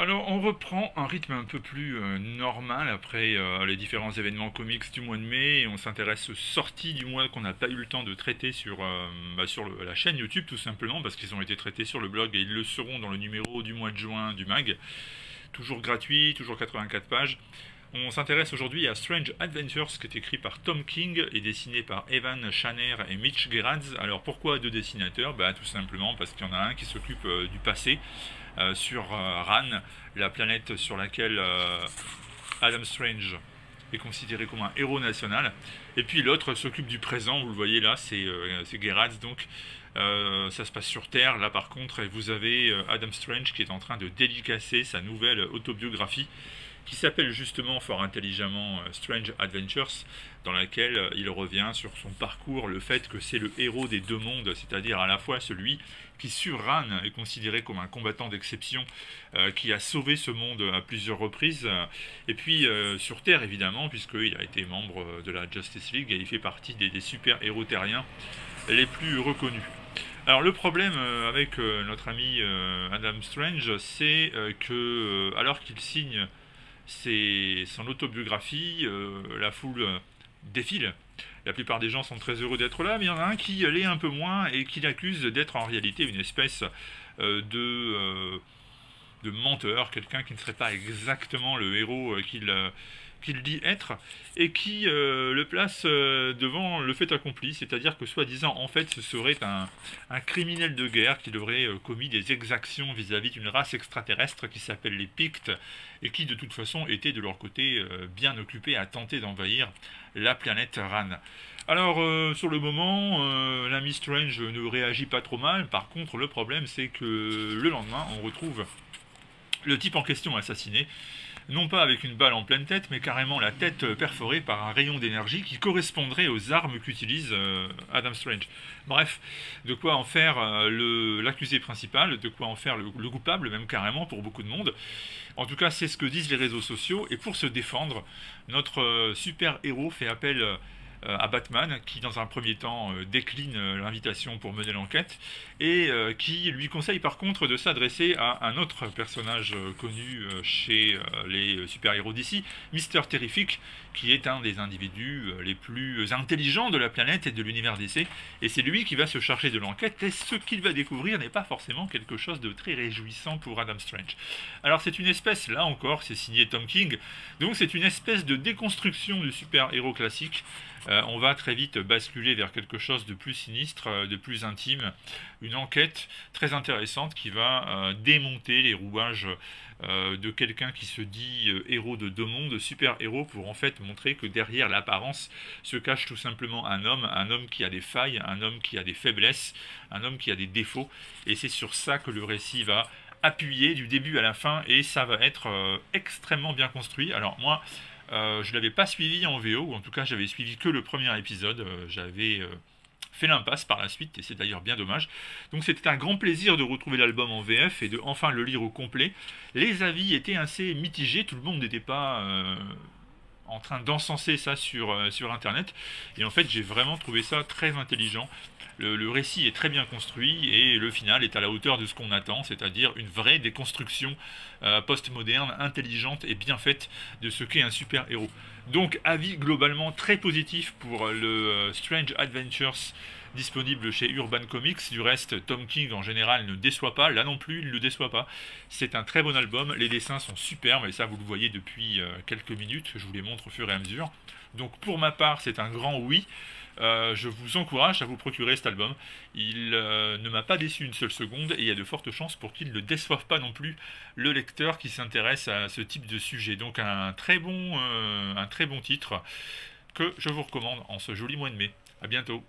Alors, on reprend un rythme un peu plus normal après les différents événements comics du mois de mai et on s'intéresse aux sorties du mois qu'on n'a pas eu le temps de traiter sur la chaîne YouTube tout simplement parce qu'ils ont été traités sur le blog et ils le seront dans le numéro du mois de juin du mag. Toujours gratuit, toujours 84 pages. On s'intéresse aujourd'hui à Strange Adventures qui est écrit par Tom King et dessiné par Evan Schaner et Mitch Gerads. Alors pourquoi deux dessinateurs? Tout simplement parce qu'il y en a un qui s'occupe du passé sur Rann, la planète sur laquelle Adam Strange est considéré comme un héros national. Et puis l'autre s'occupe du présent, vous le voyez là, c'est Gerads donc. Ça se passe sur Terre, là par contre, et vous avez Adam Strange qui est en train de dédicacer sa nouvelle autobiographie qui s'appelle justement fort intelligemment Strange Adventures, dans laquelle il revient sur son parcours, le fait que c'est le héros des deux mondes, c'est-à-dire à la fois celui qui sur Rann est considéré comme un combattant d'exception, qui a sauvé ce monde à plusieurs reprises, et puis sur Terre évidemment, puisqu'il a été membre de la Justice League et il fait partie des super-héros terriens les plus reconnus. Alors le problème avec notre ami Adam Strange, c'est que alors qu'il signe son autobiographie, la foule défile. La plupart des gens sont très heureux d'être là, mais il y en a un qui l'est un peu moins et qui l'accuse d'être en réalité une espèce de menteur, quelqu'un qui ne serait pas exactement le héros qu'il dit être, et qui le place devant le fait accompli, c'est-à-dire que soi-disant, en fait, ce serait un criminel de guerre qui aurait commis des exactions vis-à-vis d'une race extraterrestre qui s'appelle les Pictes, et qui de toute façon était de leur côté bien occupé à tenter d'envahir la planète Rann. Alors, sur le moment, l'ami Strange ne réagit pas trop mal, par contre, le problème c'est que le lendemain, on retrouve le type en question assassiné, non pas avec une balle en pleine tête, mais carrément la tête perforée par un rayon d'énergie qui correspondrait aux armes qu'utilise Adam Strange. Bref, de quoi en faire l'accusé principal, de quoi en faire le coupable, même carrément pour beaucoup de monde. En tout cas, c'est ce que disent les réseaux sociaux, et pour se défendre, notre super-héros fait appel à Batman, qui dans un premier temps décline l'invitation pour mener l'enquête, et qui lui conseille par contre de s'adresser à un autre personnage connu chez les super-héros d'ici, Mister Terrific, qui est un des individus les plus intelligents de la planète et de l'univers DC, et c'est lui qui va se charger de l'enquête, et ce qu'il va découvrir n'est pas forcément quelque chose de très réjouissant pour Adam Strange. Alors c'est une espèce, là encore, c'est signé Tom King, donc c'est une espèce de déconstruction du super-héros classique. On va très vite basculer vers quelque chose de plus sinistre, de plus intime, une enquête très intéressante qui va démonter les rouages de quelqu'un qui se dit héros de deux mondes, super-héros, pour en fait montrer que derrière l'apparence se cache tout simplement un homme qui a des failles, un homme qui a des faiblesses, un homme qui a des défauts, et c'est sur ça que le récit va appuyer du début à la fin, et ça va être extrêmement bien construit. Alors moi, je ne l'avais pas suivi en VO, ou en tout cas j'avais suivi que le premier épisode, j'avais fait l'impasse par la suite, et c'est d'ailleurs bien dommage. Donc c'était un grand plaisir de retrouver l'album en VF et de enfin le lire au complet. Les avis étaient assez mitigés, tout le monde n'était pas en train d'encenser ça sur internet, et en fait j'ai vraiment trouvé ça très intelligent. Le récit est très bien construit et le final est à la hauteur de ce qu'on attend, c'est-à-dire une vraie déconstruction post-moderne, intelligente et bien faite de ce qu'est un super-héros. Donc avis globalement très positif pour le Strange Adventures disponible chez Urban Comics. Du reste, Tom King en général ne déçoit pas, là non plus il ne le déçoit pas. C'est un très bon album, les dessins sont superbes et ça vous le voyez depuis quelques minutes, je vous les montre au fur et à mesure. Donc pour ma part c'est un grand oui. Je vous encourage à vous procurer cet album. Il ne m'a pas déçu une seule seconde et il y a de fortes chances pour qu'il ne déçoive pas non plus le lecteur qui s'intéresse à ce type de sujet. Donc un très bon titre que je vous recommande en ce joli mois de mai. A bientôt.